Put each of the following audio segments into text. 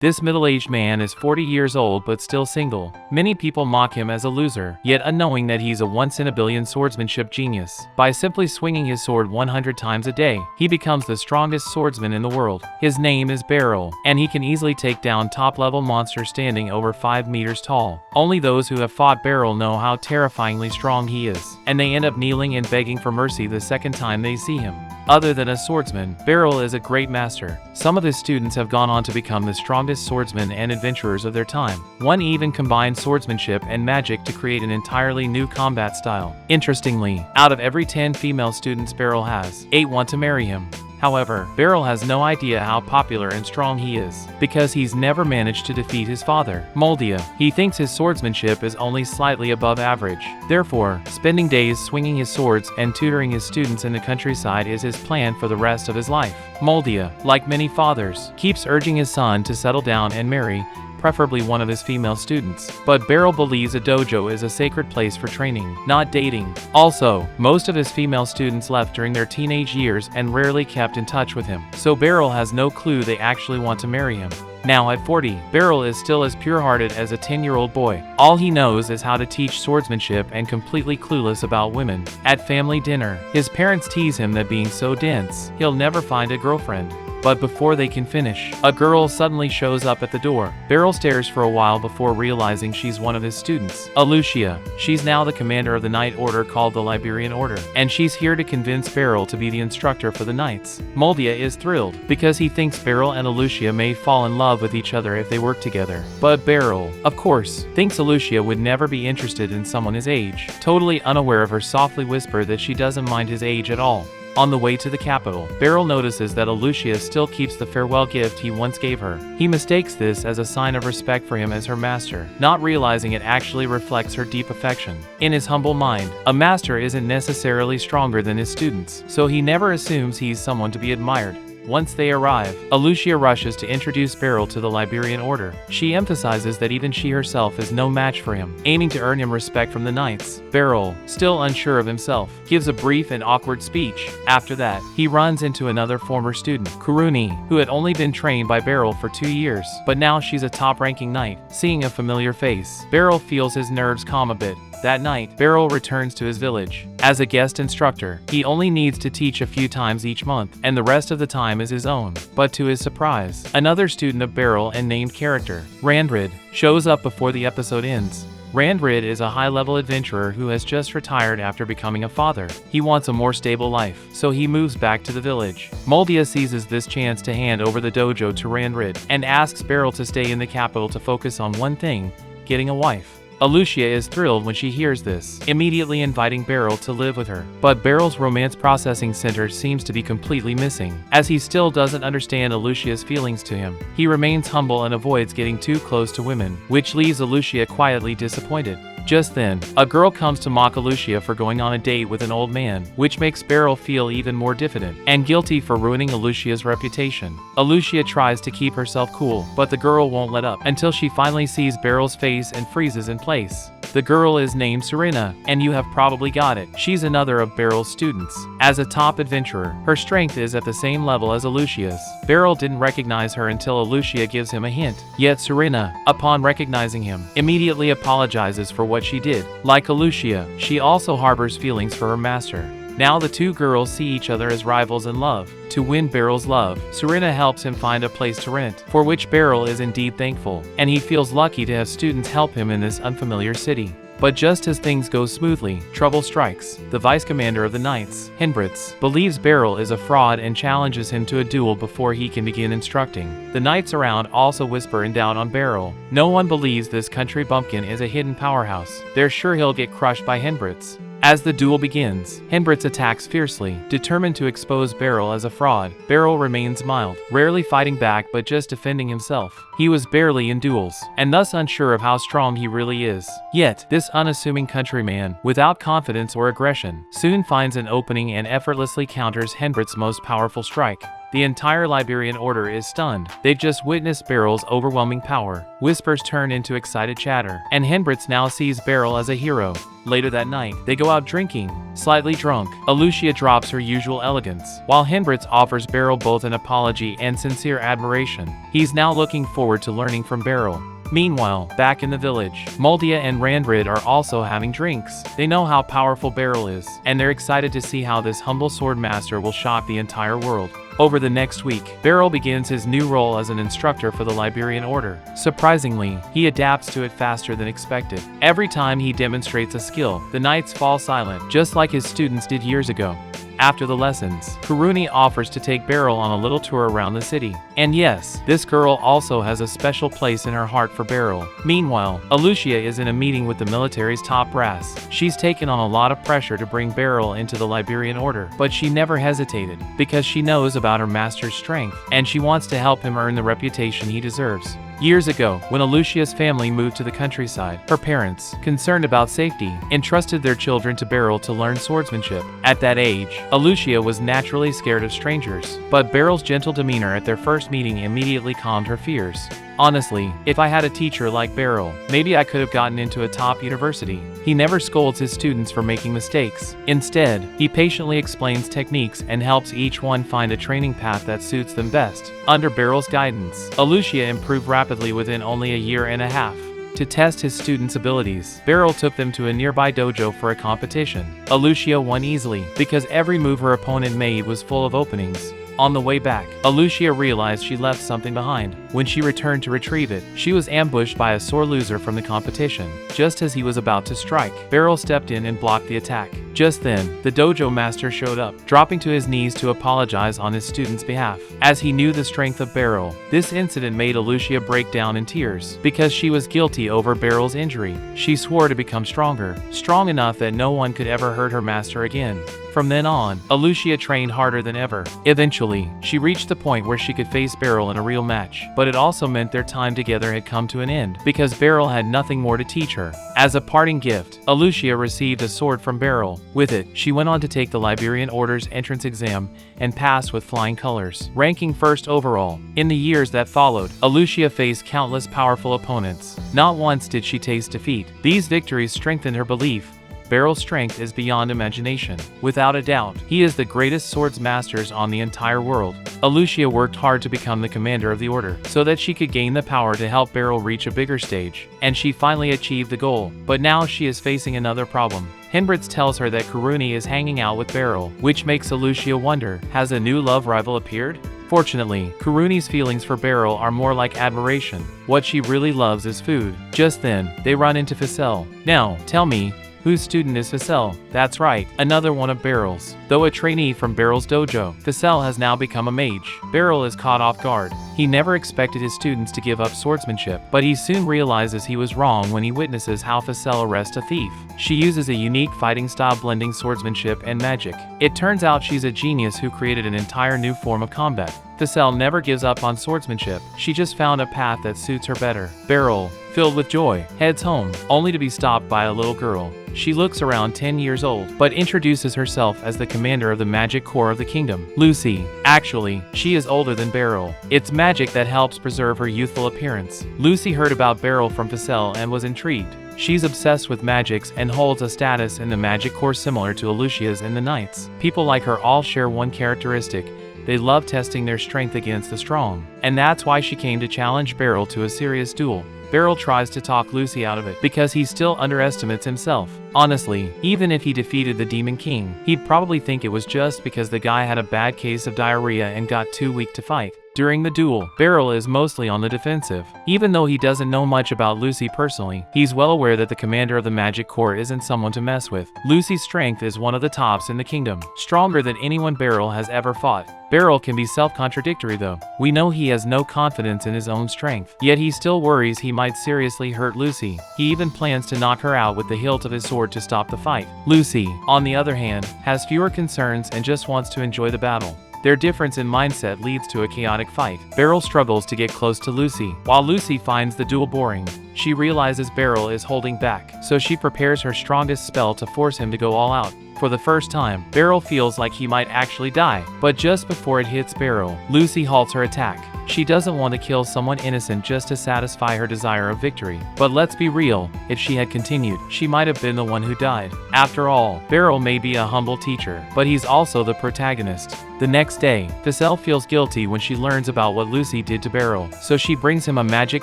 This middle-aged man is 40 years old but still single. Many people mock him as a loser, yet unknowing that he's a once-in-a-billion swordsmanship genius. By simply swinging his sword 100 times a day, he becomes the strongest swordsman in the world. His name is Beryl, and he can easily take down top-level monsters standing over 5 meters tall. Only those who have fought Beryl know how terrifyingly strong he is, and they end up kneeling and begging for mercy the second time they see him. Other than a swordsman, Beryl is a great master. Some of his students have gone on to become the strongest swordsmen and adventurers of their time. One even combined swordsmanship and magic to create an entirely new combat style. Interestingly, out of every 10 female students Beryl has, 8 want to marry him. However, Beryl has no idea how popular and strong he is, because he's never managed to defeat his father, Moldia. He thinks his swordsmanship is only slightly above average. Therefore, spending days swinging his swords and tutoring his students in the countryside is his plan for the rest of his life. Moldia, like many fathers, keeps urging his son to settle down and marry, preferably one of his female students. But Beryl believes a dojo is a sacred place for training, not dating. Also, most of his female students left during their teenage years and rarely kept in touch with him, so Beryl has no clue they actually want to marry him. Now at 40, Beryl is still as pure-hearted as a 10-year-old boy. All he knows is how to teach swordsmanship and completely clueless about women. At family dinner, his parents tease him that being so dense, he'll never find a girlfriend. But before they can finish, a girl suddenly shows up at the door. Beryl stares for a while before realizing she's one of his students, Alucia. She's now the commander of the Knight Order called the Liberian Order, and she's here to convince Beryl to be the instructor for the Knights. Moldia is thrilled, because he thinks Beryl and Alucia may fall in love with each other if they work together. But Beryl, of course, thinks Alucia would never be interested in someone his age, totally unaware of her softly whisper that she doesn't mind his age at all. On the way to the capital, Beryl notices that Alucia still keeps the farewell gift he once gave her. He mistakes this as a sign of respect for him as her master, not realizing it actually reflects her deep affection. In his humble mind, a master isn't necessarily stronger than his students, so he never assumes he's someone to be admired. Once they arrive, Alucia rushes to introduce Beryl to the Liberian Order. She emphasizes that even she herself is no match for him, aiming to earn him respect from the Knights. Beryl, still unsure of himself, gives a brief and awkward speech. After that, he runs into another former student, Kuruni, who had only been trained by Beryl for 2 years, but now she's a top-ranking knight. Seeing a familiar face, Beryl feels his nerves calm a bit. That night, Beryl returns to his village. As a guest instructor, he only needs to teach a few times each month, and the rest of the time is his own. But to his surprise, another student of Beryl and named character, Randrid, shows up before the episode ends. Randrid is a high-level adventurer who has just retired after becoming a father. He wants a more stable life, so he moves back to the village. Moldia seizes this chance to hand over the dojo to Randrid, and asks Beryl to stay in the capital to focus on one thing, getting a wife. Alucia is thrilled when she hears this, immediately inviting Beryl to live with her. But Beryl's romance processing center seems to be completely missing, as he still doesn't understand Alucia's feelings to him. He remains humble and avoids getting too close to women, which leaves Alucia quietly disappointed. Just then, a girl comes to mock Alucia for going on a date with an old man, which makes Beryl feel even more diffident and guilty for ruining Alucia's reputation. Alucia tries to keep herself cool, but the girl won't let up until she finally sees Beryl's face and freezes in place. The girl is named Serena, and you have probably got it. She's another of Beryl's students. As a top adventurer, her strength is at the same level as Alucia's. Beryl didn't recognize her until Alucia gives him a hint. Yet Serena, upon recognizing him, immediately apologizes for what she did. Like Alucia, she also harbors feelings for her master. Now the two girls see each other as rivals in love. To win Beryl's love, Serena helps him find a place to rent, for which Beryl is indeed thankful, and he feels lucky to have students help him in this unfamiliar city. But just as things go smoothly, trouble strikes. The vice commander of the Knights, Hendritz, believes Beryl is a fraud and challenges him to a duel before he can begin instructing. The Knights around also whisper in doubt on Beryl. No one believes this country bumpkin is a hidden powerhouse. They're sure he'll get crushed by Hendritz. As the duel begins, Hendritz attacks fiercely, determined to expose Beryl as a fraud. Beryl remains mild, rarely fighting back but just defending himself. He was barely in duels, and thus unsure of how strong he really is. Yet, this unassuming countryman, without confidence or aggression, soon finds an opening and effortlessly counters Hendritz's most powerful strike. The entire Liberian Order is stunned. They've just witnessed Beryl's overwhelming power. Whispers turn into excited chatter, and Henbritz now sees Beryl as a hero. Later that night, they go out drinking. Slightly drunk, Alucia drops her usual elegance, while Henbritz offers Beryl both an apology and sincere admiration. He's now looking forward to learning from Beryl. Meanwhile, back in the village, Moldia and Randrid are also having drinks. They know how powerful Beryl is, and they're excited to see how this humble sword master will shock the entire world. Over the next week, Beryl begins his new role as an instructor for the Liberian Order. Surprisingly, he adapts to it faster than expected. Every time he demonstrates a skill, the knights fall silent, just like his students did years ago. After the lessons, Kuruni offers to take Beryl on a little tour around the city. And yes, this girl also has a special place in her heart for Beryl. Meanwhile, Alucia is in a meeting with the military's top brass. She's taken on a lot of pressure to bring Beryl into the Liberian Order, but she never hesitated, because she knows about her master's strength, and she wants to help him earn the reputation he deserves. Years ago, when Alucia's family moved to the countryside, her parents, concerned about safety, entrusted their children to Beryl to learn swordsmanship. At that age, Alucia was naturally scared of strangers, but Beryl's gentle demeanor at their first meeting immediately calmed her fears. Honestly, if I had a teacher like Beryl, maybe I could have gotten into a top university. He never scolds his students for making mistakes. Instead, he patiently explains techniques and helps each one find a training path that suits them best. Under Beryl's guidance, Alucia improved rapidly within only a year and a half. To test his students' abilities, Beryl took them to a nearby dojo for a competition. Alucia won easily, because every move her opponent made was full of openings. On the way back, Alucia realized she left something behind. When she returned to retrieve it, she was ambushed by a sore loser from the competition. Just as he was about to strike, Beryl stepped in and blocked the attack. Just then, the dojo master showed up, dropping to his knees to apologize on his student's behalf. As he knew the strength of Beryl, this incident made Alucia break down in tears, because she was guilty over Beryl's injury. She swore to become stronger, strong enough that no one could ever hurt her master again. From then on, Alucia trained harder than ever. Eventually, she reached the point where she could face Beryl in a real match, but it also meant their time together had come to an end, because Beryl had nothing more to teach her. As a parting gift, Alucia received a sword from Beryl. With it, she went on to take the Liberian Order's entrance exam and passed with flying colors, ranking first overall. In the years that followed, Alucia faced countless powerful opponents. Not once did she taste defeat. These victories strengthened her belief Beryl's strength is beyond imagination. Without a doubt, he is the greatest swords masters on the entire world. Alucia worked hard to become the commander of the order, so that she could gain the power to help Beryl reach a bigger stage. And she finally achieved the goal, but now she is facing another problem. Henbritz tells her that Kuruni is hanging out with Beryl, which makes Alucia wonder, has a new love rival appeared? Fortunately, Kuruni's feelings for Beryl are more like admiration. What she really loves is food. Just then, they run into Ficelle. Now, tell me, whose student is Ficelle? That's right, another one of Beryl's. Though a trainee from Beryl's dojo, Ficelle has now become a mage. Beryl is caught off guard. He never expected his students to give up swordsmanship, but he soon realizes he was wrong when he witnesses how Ficelle arrests a thief. She uses a unique fighting style blending swordsmanship and magic. It turns out she's a genius who created an entire new form of combat. Ficelle never gives up on swordsmanship. She just found a path that suits her better. Beryl, filled with joy, heads home, only to be stopped by a little girl. She looks around 10 years old, but introduces herself as the commander of the magic corps of the kingdom, Lucy. Actually, she is older than Beryl. It's magic that helps preserve her youthful appearance. Lucy heard about Beryl from Ficelle and was intrigued. She's obsessed with magics and holds a status in the magic corps similar to Alucia's in the Knights. People like her all share one characteristic. They love testing their strength against the strong. And that's why she came to challenge Beryl to a serious duel. Beryl tries to talk Lucy out of it because he still underestimates himself. Honestly, even if he defeated the Demon King, he'd probably think it was just because the guy had a bad case of diarrhea and got too weak to fight. During the duel, Beryl is mostly on the defensive. Even though he doesn't know much about Lucy personally, he's well aware that the commander of the Magic Corps isn't someone to mess with. Lucy's strength is one of the tops in the kingdom, stronger than anyone Beryl has ever fought. Beryl can be self-contradictory though. We know he has no confidence in his own strength, yet he still worries he might seriously hurt Lucy. He even plans to knock her out with the hilt of his sword to stop the fight. Lucy, on the other hand, has fewer concerns and just wants to enjoy the battle. Their difference in mindset leads to a chaotic fight. Beryl struggles to get close to Lucy, while Lucy finds the duel boring. She realizes Beryl is holding back, so she prepares her strongest spell to force him to go all out. For the first time, Beryl feels like he might actually die. But just before it hits Beryl, Lucy halts her attack. She doesn't want to kill someone innocent just to satisfy her desire of victory. But let's be real, if she had continued, she might have been the one who died. After all, Beryl may be a humble teacher, but he's also the protagonist. The next day, Ficelle feels guilty when she learns about what Lucy did to Beryl, so she brings him a magic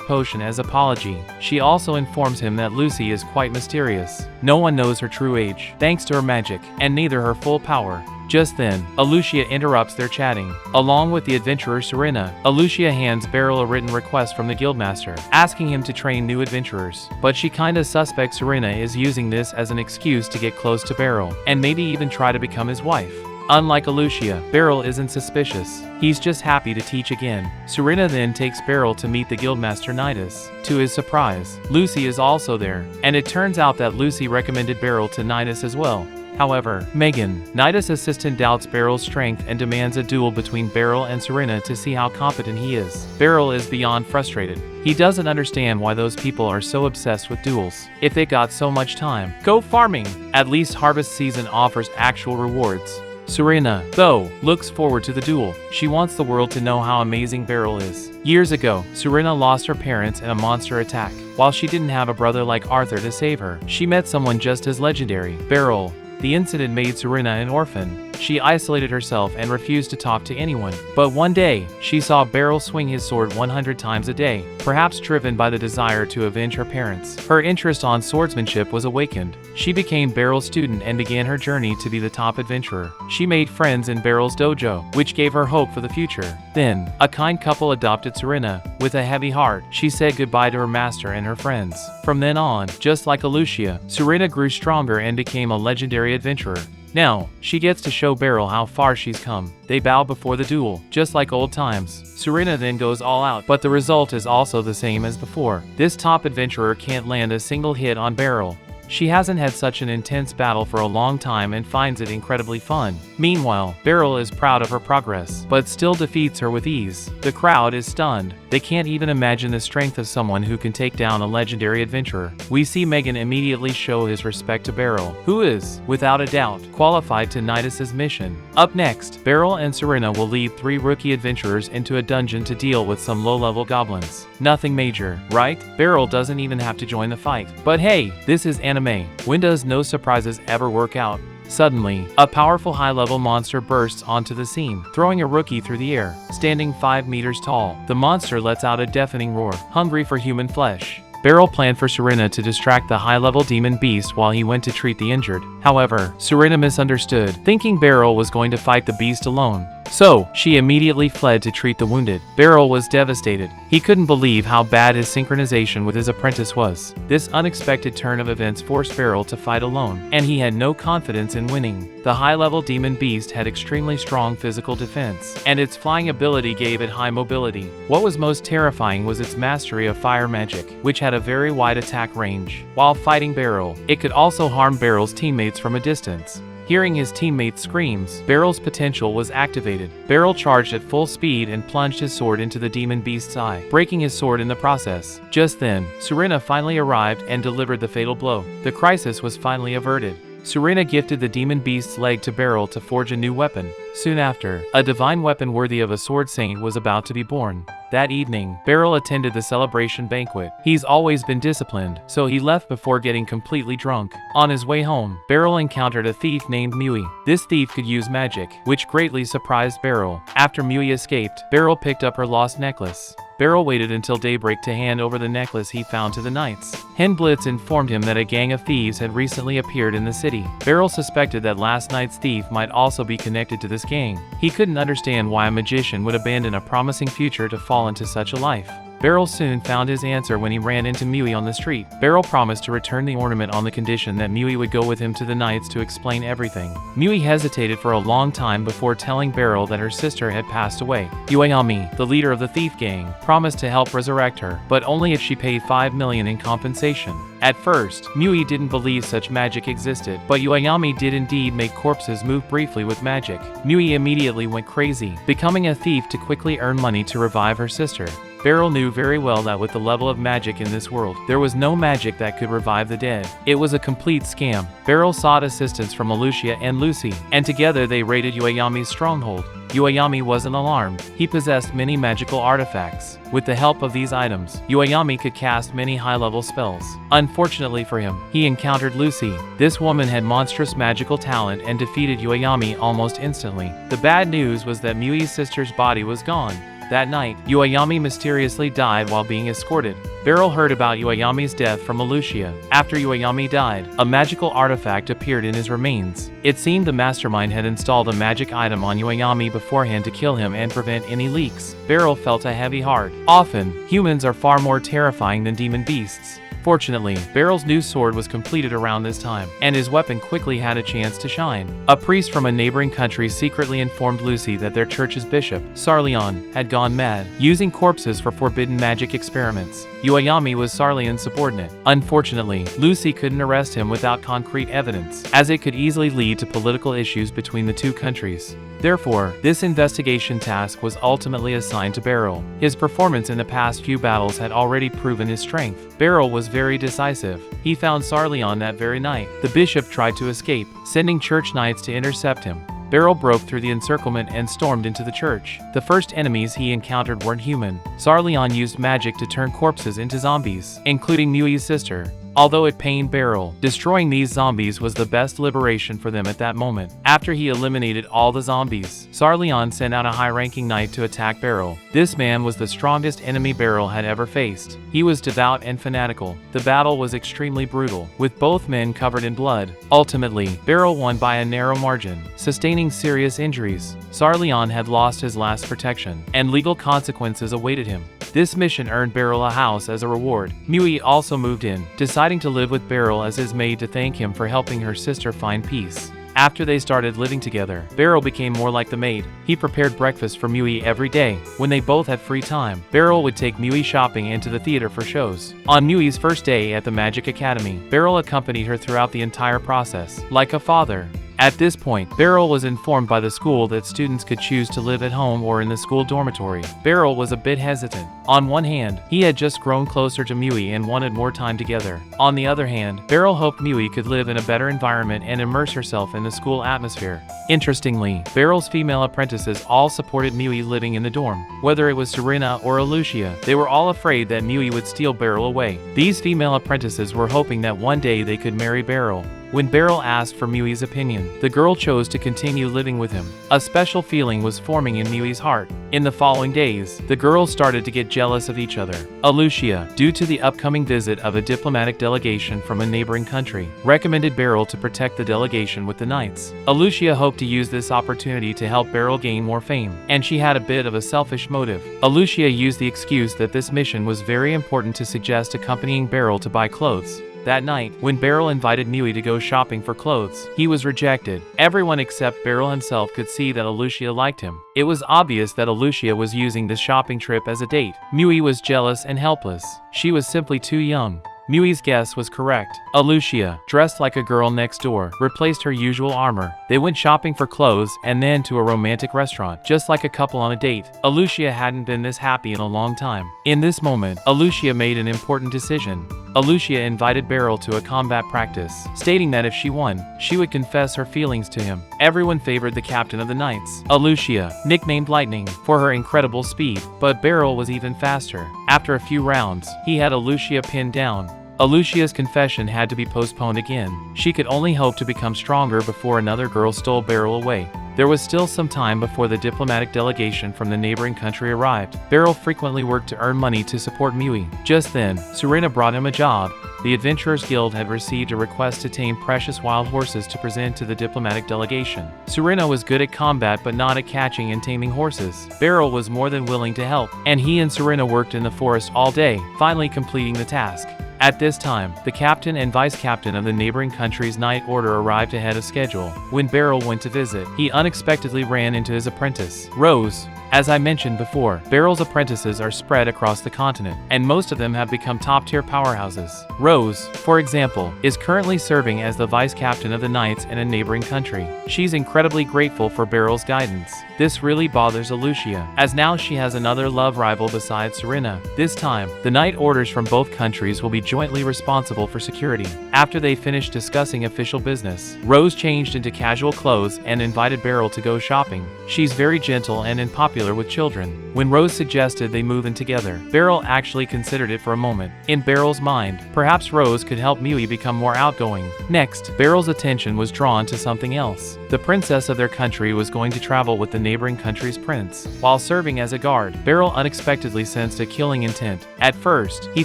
potion as apology. She also informs him that Lucy is quite mysterious. No one knows her true age, thanks to her magic, and neither her full power. Just then, Alucia interrupts their chatting. Along with the adventurer Serena, Alucia hands Beryl a written request from the guildmaster, asking him to train new adventurers. But she kinda suspects Serena is using this as an excuse to get close to Beryl, and maybe even try to become his wife. Unlike Alucia, Beryl isn't suspicious. He's just happy to teach again. Serena then takes Beryl to meet the guildmaster Nidus. To his surprise, Lucy is also there, and it turns out that Lucy recommended Beryl to Nidus as well. However, Megan, Nidus' assistant, doubts Beryl's strength and demands a duel between Beryl and Serena to see how competent he is. Beryl is beyond frustrated. He doesn't understand why those people are so obsessed with duels. If they got so much time, go farming! At least harvest season offers actual rewards. Serena, though, looks forward to the duel. She wants the world to know how amazing Beryl is. Years ago, Serena lost her parents in a monster attack. While she didn't have a brother like Arthur to save her, she met someone just as legendary, Beryl. The incident made Serena an orphan. She isolated herself and refused to talk to anyone. But one day, she saw Beryl swing his sword 100 times a day, perhaps driven by the desire to avenge her parents. Her interest on swordsmanship was awakened. She became Beryl's student and began her journey to be the top adventurer. She made friends in Beryl's dojo, which gave her hope for the future. Then, a kind couple adopted Serena. With a heavy heart, she said goodbye to her master and her friends. From then on, just like Alucia, Serena grew stronger and became a legendary adventurer. Now, she gets to show Beryl how far she's come. They bow before the duel, just like old times. Serena then goes all out, but the result is also the same as before. This top adventurer can't land a single hit on Beryl. She hasn't had such an intense battle for a long time and finds it incredibly fun. Meanwhile, Beryl is proud of her progress, but still defeats her with ease. The crowd is stunned. They can't even imagine the strength of someone who can take down a legendary adventurer. We see Megan immediately show his respect to Beryl, who is, without a doubt, qualified to Nidus' mission. Up next, Beryl and Serena will lead 3 rookie adventurers into a dungeon to deal with some low-level goblins. Nothing major, right? Beryl doesn't even have to join the fight. But hey, this is anime. When does no surprises ever work out? Suddenly, a powerful high-level monster bursts onto the scene, throwing a rookie through the air. Standing 5 meters tall, the monster lets out a deafening roar, hungry for human flesh. Beryl planned for Serena to distract the high-level demon beast while he went to treat the injured. However, Serena misunderstood, thinking Beryl was going to fight the beast alone. So, she immediately fled to treat the wounded. Beryl was devastated. He couldn't believe how bad his synchronization with his apprentice was. This unexpected turn of events forced Beryl to fight alone, and he had no confidence in winning. The high-level demon beast had extremely strong physical defense, and its flying ability gave it high mobility. What was most terrifying was its mastery of fire magic, which had a very wide attack range. While fighting Beryl, it could also harm Beryl's teammates from a distance. Hearing his teammates' screams, Beryl's potential was activated. Beryl charged at full speed and plunged his sword into the demon beast's eye, breaking his sword in the process. Just then, Serena finally arrived and delivered the fatal blow. The crisis was finally averted. Serena gifted the demon beast's leg to Beryl to forge a new weapon. Soon after, a divine weapon worthy of a sword saint was about to be born. That evening, Beryl attended the celebration banquet. He's always been disciplined, so he left before getting completely drunk. On his way home, Beryl encountered a thief named Mui. This thief could use magic, which greatly surprised Beryl. After Mui escaped, Beryl picked up her lost necklace. Beryl waited until daybreak to hand over the necklace he found to the knights. Blitz informed him that a gang of thieves had recently appeared in the city. Beryl suspected that last night's thief might also be connected to this gang. He couldn't understand why a magician would abandon a promising future to fall into such a life. Beryl soon found his answer when he ran into Mui on the street. Beryl promised to return the ornament on the condition that Mui would go with him to the knights to explain everything. Mui hesitated for a long time before telling Beryl that her sister had passed away. Ueami, the leader of the thief gang, promised to help resurrect her, but only if she paid 5 million in compensation. At first, Mui didn't believe such magic existed, but Ueami did indeed make corpses move briefly with magic. Mui immediately went crazy, becoming a thief to quickly earn money to revive her sister. Beryl knew very well that with the level of magic in this world, there was no magic that could revive the dead. It was a complete scam. Beryl sought assistance from Alucia and Lucy, and together they raided Uayami's stronghold. Uayami wasn't alarmed. He possessed many magical artifacts. With the help of these items, Uayami could cast many high-level spells. Unfortunately for him, he encountered Lucy. This woman had monstrous magical talent and defeated Uayami almost instantly. The bad news was that Mui's sister's body was gone. That night, Uayami mysteriously died while being escorted. Beryl heard about Uayami's death from Alucia. After Uayami died, a magical artifact appeared in his remains. It seemed the mastermind had installed a magic item on Uayami beforehand to kill him and prevent any leaks. Beryl felt a heavy heart. Often, humans are far more terrifying than demon beasts. Fortunately, Beryl's new sword was completed around this time, and his weapon quickly had a chance to shine. A priest from a neighboring country secretly informed Lucy that their church's bishop, Sarleon, had gone mad, using corpses for forbidden magic experiments. Uayami was Sarleon's subordinate. Unfortunately, Lucy couldn't arrest him without concrete evidence, as it could easily lead to political issues between the two countries. Therefore, this investigation task was ultimately assigned to Beryl. His performance in the past few battles had already proven his strength. Beryl was very decisive. He found Sarleon that very night. The bishop tried to escape, sending church knights to intercept him. Beryl broke through the encirclement and stormed into the church. The first enemies he encountered weren't human. Sarleon used magic to turn corpses into zombies, including Mui's sister. Although it pained Beryl, destroying these zombies was the best liberation for them at that moment. After he eliminated all the zombies, Sarleon sent out a high-ranking knight to attack Beryl. This man was the strongest enemy Beryl had ever faced. He was devout and fanatical. The battle was extremely brutal, with both men covered in blood. Ultimately, Beryl won by a narrow margin, sustaining serious injuries. Sarleon had lost his last protection, and legal consequences awaited him. This mission earned Beryl a house as a reward. Mui also moved in, deciding to live with Beryl as his maid to thank him for helping her sister find peace. After they started living together, Beryl became more like the maid. He prepared breakfast for Mui every day. When they both had free time, Beryl would take Mui shopping and to the theater for shows. On Mui's first day at the Magic Academy, Beryl accompanied her throughout the entire process, like a father. At this point, Beryl was informed by the school that students could choose to live at home or in the school dormitory. Beryl was a bit hesitant. On one hand, he had just grown closer to Mui and wanted more time together. On the other hand, Beryl hoped Mui could live in a better environment and immerse herself in the school atmosphere. Interestingly, Beryl's female apprentices all supported Mui living in the dorm. Whether it was Serena or Alucia, they were all afraid that Mui would steal Beryl away. These female apprentices were hoping that one day they could marry Beryl. When Beryl asked for Mui's opinion, the girl chose to continue living with him. A special feeling was forming in Mui's heart. In the following days, the girls started to get jealous of each other. Alucia, due to the upcoming visit of a diplomatic delegation from a neighboring country, recommended Beryl to protect the delegation with the knights. Alucia hoped to use this opportunity to help Beryl gain more fame, and she had a bit of a selfish motive. Alucia used the excuse that this mission was very important to suggest accompanying Beryl to buy clothes. That night, when Beryl invited Mui to go shopping for clothes, he was rejected. Everyone except Beryl himself could see that Alucia liked him. It was obvious that Alucia was using this shopping trip as a date. Mui was jealous and helpless. She was simply too young. Mui's guess was correct. Alucia, dressed like a girl next door, replaced her usual armor. They went shopping for clothes and then to a romantic restaurant, just like a couple on a date. Alucia hadn't been this happy in a long time. In this moment, Alucia made an important decision. Alucia invited Beryl to a combat practice, stating that if she won, she would confess her feelings to him. Everyone favored the captain of the knights, Alucia, nicknamed Lightning, for her incredible speed, but Beryl was even faster. After a few rounds, he had Alucia pinned down. Alucia's confession had to be postponed again. She could only hope to become stronger before another girl stole Beryl away. There was still some time before the diplomatic delegation from the neighboring country arrived. Beryl frequently worked to earn money to support Mui. Just then, Serena brought him a job. The Adventurers Guild had received a request to tame precious wild horses to present to the diplomatic delegation. Serena was good at combat but not at catching and taming horses. Beryl was more than willing to help, and he and Serena worked in the forest all day, finally completing the task. At this time, the captain and vice captain of the neighboring country's night order arrived ahead of schedule. When Beryl went to visit, he unexpectedly ran into his apprentice, Rose. As I mentioned before, Beryl's apprentices are spread across the continent, and most of them have become top-tier powerhouses. Rose, for example, is currently serving as the vice captain of the Knights in a neighboring country. She's incredibly grateful for Beryl's guidance. This really bothers Alucia, as now she has another love rival besides Serena. This time, the Knight orders from both countries will be jointly responsible for security. After they finished discussing official business, Rose changed into casual clothes and invited Beryl to go shopping. She's very gentle and unpopular with children. When Rose suggested they move in together, Beryl actually considered it for a moment. In Beryl's mind, perhaps Rose could help Mui become more outgoing. Next, Beryl's attention was drawn to something else. The princess of their country was going to travel with the neighboring country's prince. While serving as a guard, Beryl unexpectedly sensed a killing intent. At first, he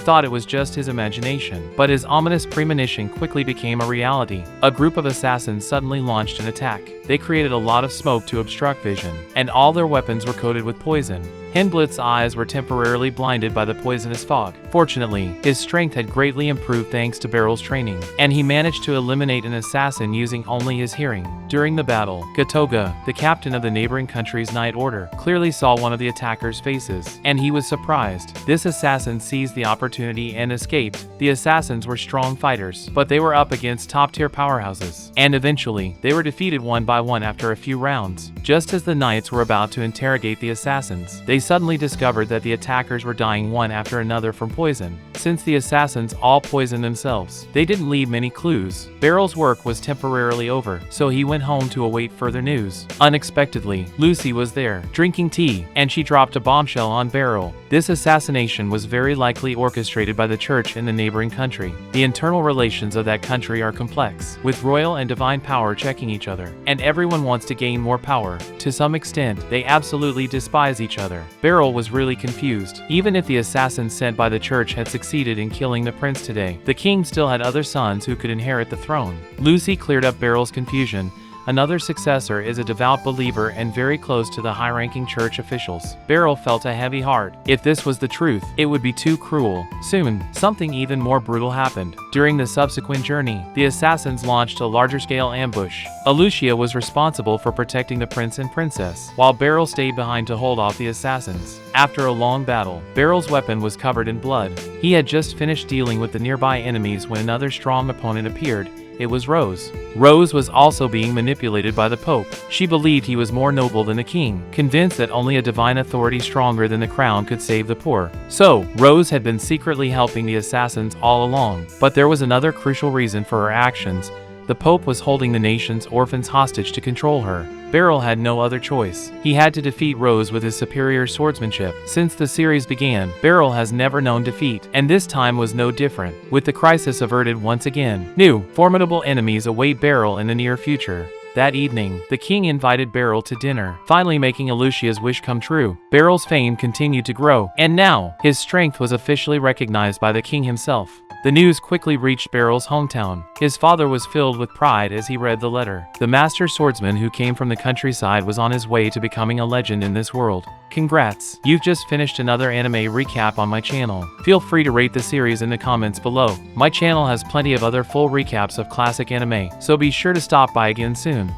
thought it was just his imagination, but his ominous premonition quickly became a reality. A group of assassins suddenly launched an attack. They created a lot of smoke to obstruct vision, and all their weapons were coated with poison. Hindblitz's eyes were temporarily blinded by the poisonous fog. Fortunately, his strength had greatly improved thanks to Beryl's training, and he managed to eliminate an assassin using only his hearing. During the battle, Gatoga, the captain of the neighboring country's Knight Order, clearly saw one of the attackers' faces, and he was surprised. This assassin seized the opportunity and escaped. The assassins were strong fighters, but they were up against top-tier powerhouses, and eventually, they were defeated one by one after a few rounds. Just as the knights were about to interrogate the assassins, they suddenly discovered that the attackers were dying one after another from poison. Since the assassins all poisoned themselves, they didn't leave many clues. Beryl's work was temporarily over, so he went home to await further news. Unexpectedly, Lucy was there, drinking tea, and she dropped a bombshell on Beryl. This assassination was very likely orchestrated by the church in the neighboring country. The internal relations of that country are complex, with royal and divine power checking each other, and everyone wants to gain more power. To some extent, they absolutely despise each other. Beryl was really confused. Even if the assassins sent by the church had succeeded in killing the prince today, the king still had other sons who could inherit the throne. Lucy cleared up Beryl's confusion. Another successor is a devout believer and very close to the high-ranking church officials. Beryl felt a heavy heart. If this was the truth, it would be too cruel. Soon, something even more brutal happened. During the subsequent journey, the assassins launched a larger-scale ambush. Alucia was responsible for protecting the prince and princess, while Beryl stayed behind to hold off the assassins. After a long battle, Beryl's weapon was covered in blood. He had just finished dealing with the nearby enemies when another strong opponent appeared. It was Rose. Rose was also being manipulated by the Pope. She believed he was more noble than the king, convinced that only a divine authority stronger than the crown could save the poor. So, Rose had been secretly helping the assassins all along. But there was another crucial reason for her actions. The Pope was holding the nation's orphans hostage to control her. Beryl had no other choice. He had to defeat Rose with his superior swordsmanship. Since the series began, Beryl has never known defeat, and this time was no different. With the crisis averted once again, new, formidable enemies await Beryl in the near future. That evening, the king invited Beryl to dinner, finally making Alucia's wish come true. Beryl's fame continued to grow, and now, his strength was officially recognized by the king himself. The news quickly reached Beryl's hometown. His father was filled with pride as he read the letter. The master swordsman who came from the countryside was on his way to becoming a legend in this world. Congrats! You've just finished another anime recap on my channel. Feel free to rate the series in the comments below. My channel has plenty of other full recaps of classic anime, so be sure to stop by again soon.